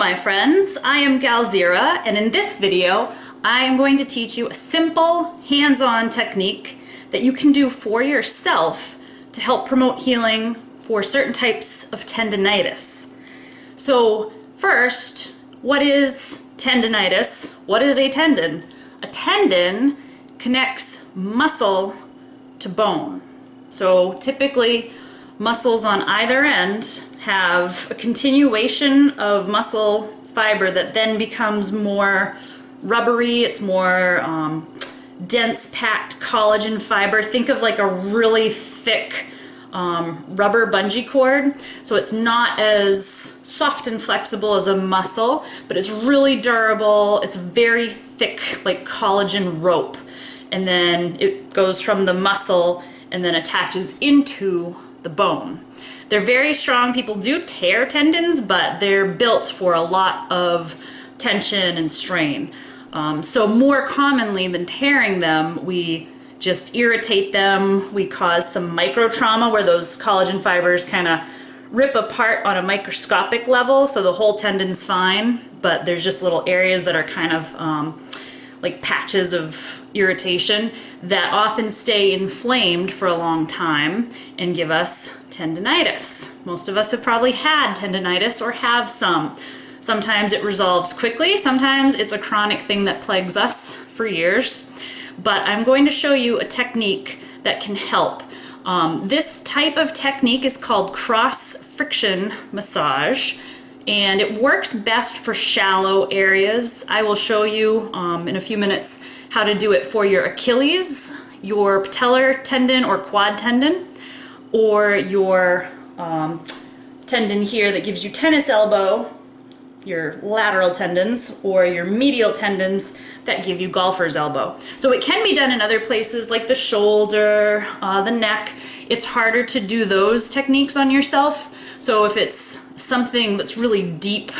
my friends, I am Galzeerah, and in this video I am going to teach you a simple hands-on technique that you can do for yourself to help promote healing for certain types of tendonitis. So first, what is tendonitis? What is a tendon? A tendon connects muscle to bone. So typically muscles on either end have a continuation of muscle fiber that then becomes more rubbery. It's more dense packed collagen fiber. Think of like a really thick rubber bungee cord. So it's not as soft and flexible as a muscle, but it's really durable. It's very thick, like collagen rope. And then it goes from the muscle and then attaches into the bone. They're very strong. People do tear tendons, but they're built for a lot of tension and strain. So more commonly than tearing them, we just irritate them. We cause some micro trauma where those collagen fibers kind of rip apart on a microscopic level, so the whole tendon's fine, but there's just little areas that are kind of like patches of irritation that often stay inflamed for a long time and give us tendonitis. Most of us have probably had tendonitis or have some. Sometimes it resolves quickly, sometimes it's a chronic thing that plagues us for years. But I'm going to show you a technique that can help. This type of technique is called cross-friction massage, and it works best for shallow areas. I will show you in a few minutes how to do it for your Achilles, your patellar tendon or quad tendon, or your tendon here that gives you tennis elbow, your lateral tendons, or your medial tendons that give you golfer's elbow. So it can be done in other places like the shoulder, the neck. It's harder to do those techniques on yourself. So if it's something that's really deep,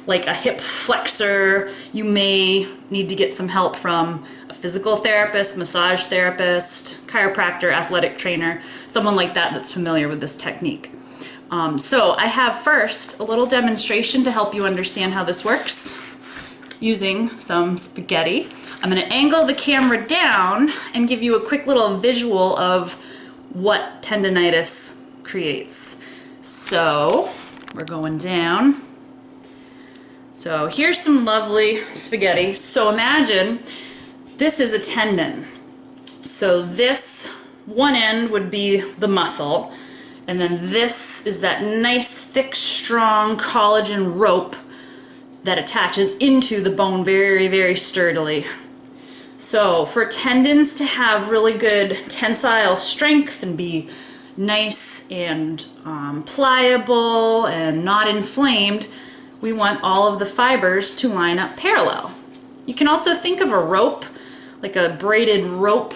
like a hip flexor, you may need to get some help from a physical therapist, massage therapist, chiropractor, athletic trainer, someone like that that's familiar with this technique. So I have first a little demonstration to help you understand how this works using some spaghetti. I'm going to angle the camera down and give you a quick little visual of what tendonitis creates. So we're going down. So here's some lovely spaghetti. So imagine this is a tendon. So this one end would be the muscle, and then this is that nice, thick, strong collagen rope that attaches into the bone very, very sturdily. So for tendons to have really good tensile strength and be nice and pliable and not inflamed, we want all of the fibers to line up parallel. You can also think of a rope, like a braided rope.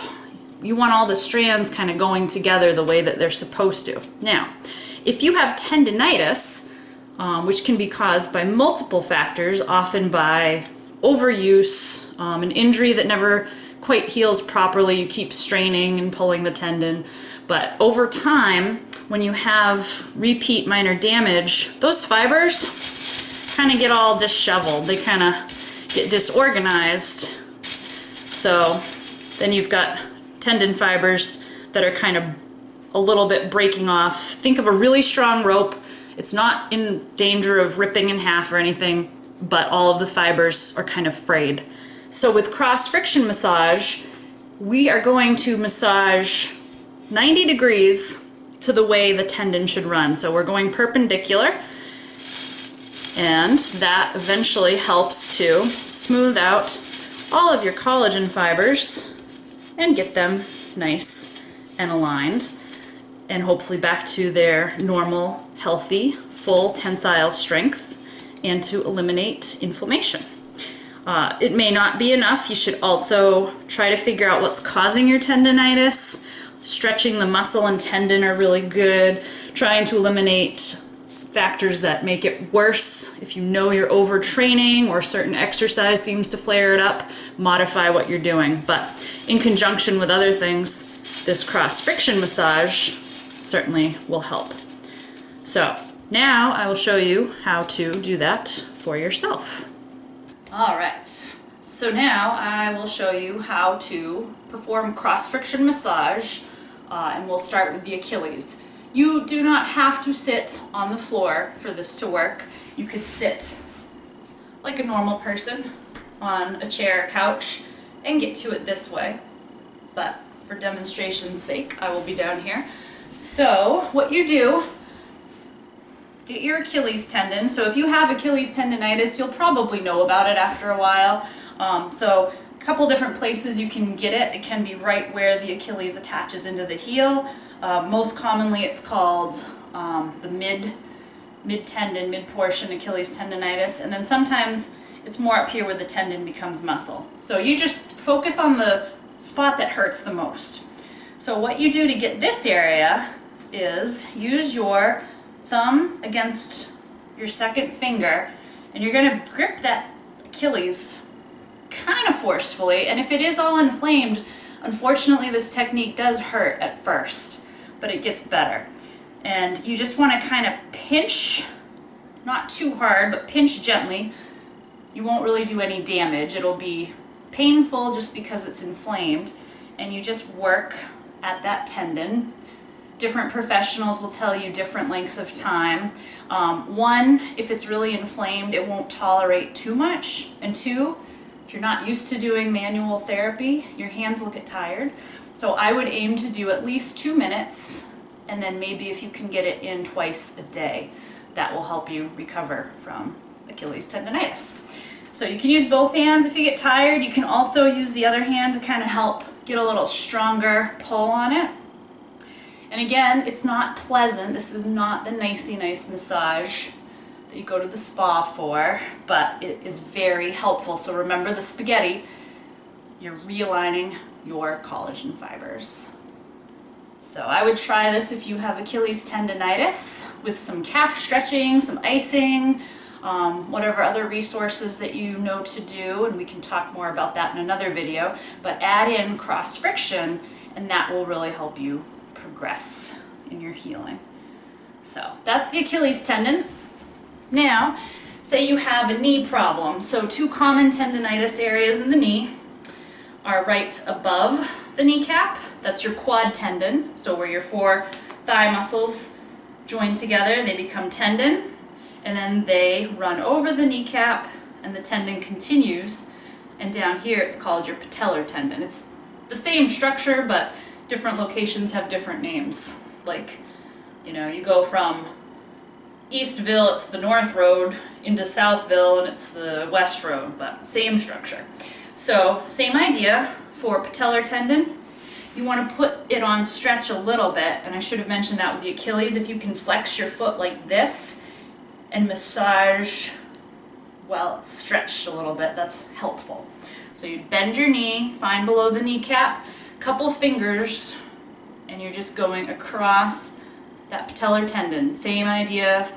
You want all the strands kind of going together the way that they're supposed to. Now, if you have tendonitis, which can be caused by multiple factors, often by overuse, an injury that never quite heals properly, you keep straining and pulling the tendon, but over time, when you have repeat minor damage, those fibers kind of get all disheveled. They kind of get disorganized. So then you've got tendon fibers that are kind of a little bit breaking off. Think of a really strong rope. It's not in danger of ripping in half or anything, but all of the fibers are kind of frayed. So with cross-friction massage, we are going to massage 90 degrees to the way the tendon should run. So we're going perpendicular, and that eventually helps to smooth out all of your collagen fibers and get them nice and aligned, and hopefully back to their normal, healthy, full tensile strength, and to eliminate inflammation. It may not be enough. You should also try to figure out what's causing your tendonitis. Stretching the muscle and tendon are really good. Trying to eliminate factors that make it worse. If you know you're overtraining or certain exercise seems to flare it up, modify what you're doing. But in conjunction with other things, this cross-friction massage certainly will help. So Now I will show you how to do that for yourself. All right, so now I will show you how to perform cross-friction massage, and we'll start with the Achilles. You do not have to sit on the floor for this to work. You could sit like a normal person on a chair or couch and get to it this way, but for demonstration's sake, I will be down here. So what you do, get your Achilles tendon. So if you have Achilles tendonitis, you'll probably know about it after a while. So a couple different places you can get it. It can be right where the Achilles attaches into the heel. Most commonly it's called the mid-tendon, mid-portion Achilles tendonitis. And then sometimes it's more up here where the tendon becomes muscle. So you just focus on the spot that hurts the most. So what you do to get this area is use your thumb against your second finger, and you're going to grip that Achilles kind of forcefully. And if it is all inflamed, unfortunately this technique does hurt at first, but it gets better. And you just want to kind of pinch, not too hard, but pinch gently. You won't really do any damage. It'll be painful just because it's inflamed, and you just work at that tendon. Different professionals will tell you different lengths of time. One, if it's really inflamed, it won't tolerate too much. And two, if you're not used to doing manual therapy, your hands will get tired. So I would aim to do at least 2 minutes, and then maybe if you can get it in twice a day, that will help you recover from Achilles tendonitis. So you can use both hands if you get tired. You can also use the other hand to kind of help get a little stronger pull on it. And again, it's not pleasant. This is not the nicey nice massage that you go to the spa for, but it is very helpful. So remember the spaghetti, you're realigning your collagen fibers. So I would try this if you have Achilles tendonitis with some calf stretching, some icing, whatever other resources that you know to do, and we can talk more about that in another video, but add in cross friction, and that will really help you progress in your healing. So that's the Achilles tendon. Now, say you have a knee problem. So two common tendonitis areas in the knee are right above the kneecap. That's your quad tendon. So where your 4 thigh muscles join together, they become tendon. And then they run over the kneecap, and the tendon continues. And down here it's called your patellar tendon. It's the same structure, but different locations have different names. Like, you know, you go from Eastville, it's the North Road, into Southville, and it's the West Road, but same structure. So same idea for patellar tendon. You want to put it on stretch a little bit, and I should have mentioned that with the Achilles. If you can flex your foot like this and massage while it's stretched a little bit, that's helpful. So you bend your knee, find below the kneecap, couple fingers, and you're just going across that patellar tendon. Same idea,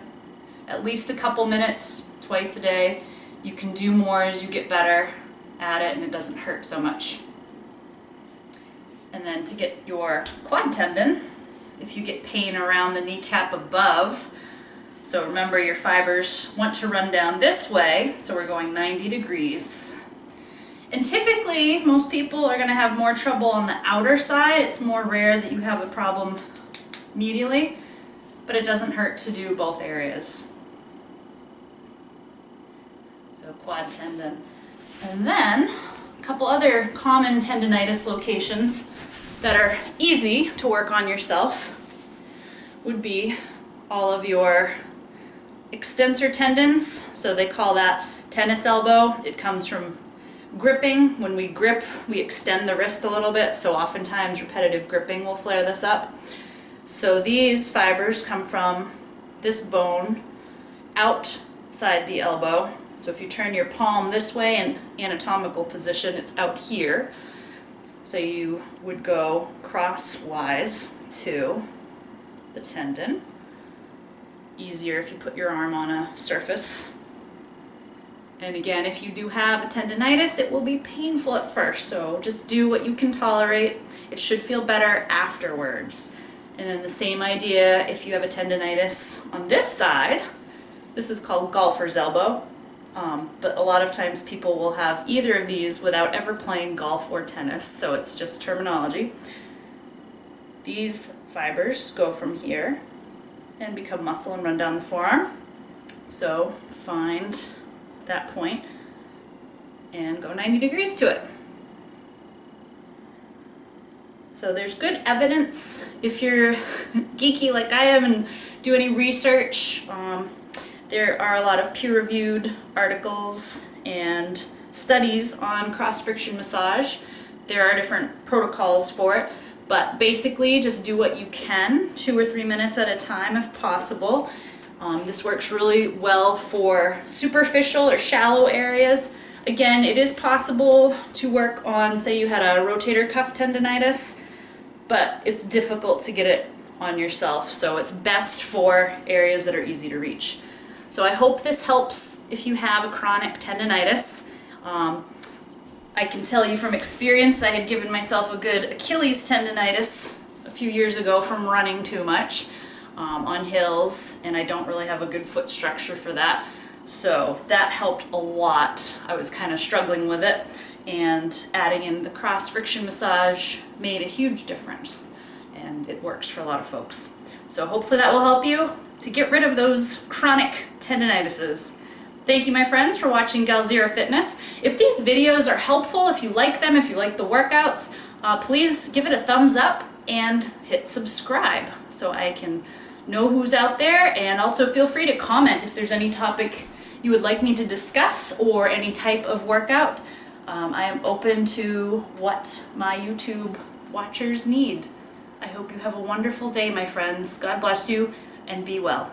at least a couple minutes, twice a day. You can do more as you get better at it, and it doesn't hurt so much. And then to get your quad tendon, if you get pain around the kneecap above, so remember your fibers want to run down this way, so we're going 90 degrees. And typically, most people are going to have more trouble on the outer side. It's more rare that you have a problem medially, but it doesn't hurt to do both areas. So quad tendon. And then a couple other common tendonitis locations that are easy to work on yourself would be all of your extensor tendons. So they call that tennis elbow. It comes from gripping. When we grip, we extend the wrist a little bit, so oftentimes repetitive gripping will flare this up. So these fibers come from this bone outside the elbow. So if you turn your palm this way in anatomical position, it's out here. So you would go crosswise to the tendon. Easier if you put your arm on a surface. And again, if you do have a tendonitis, it will be painful at first, so just do what you can tolerate. It should feel better afterwards. And then the same idea if you have a tendonitis on this side. This is called golfer's elbow, but a lot of times people will have either of these without ever playing golf or tennis, so it's just terminology. These fibers go from here and become muscle and run down the forearm. So find that point and go 90 degrees to it. So there's good evidence if you're geeky like I am and do any research. There are a lot of peer-reviewed articles and studies on cross-friction massage. There are different protocols for it, but basically just do what you can, 2 or 3 minutes at a time if possible. This works really well for superficial or shallow areas. Again, it is possible to work on, say you had a rotator cuff tendonitis, but it's difficult to get it on yourself, so it's best for areas that are easy to reach. So I hope this helps if you have a chronic tendonitis. I can tell you from experience, I had given myself a good Achilles tendonitis a few years ago from running too much on hills, and I don't really have a good foot structure for that. So that helped a lot. I was kind of struggling with it, and adding in the cross-friction massage made a huge difference, and it works for a lot of folks. So hopefully that will help you to get rid of those chronic tendinitises. Thank you, my friends, for watching Galzeerah Fitness. If these videos are helpful, if you like them, if you like the workouts, please give it a thumbs up and hit subscribe so I can know who's out there, and also feel free to comment if there's any topic you would like me to discuss or any type of workout. I am open to what my YouTube watchers need. I hope you have a wonderful day, my friends. God bless you, and be well.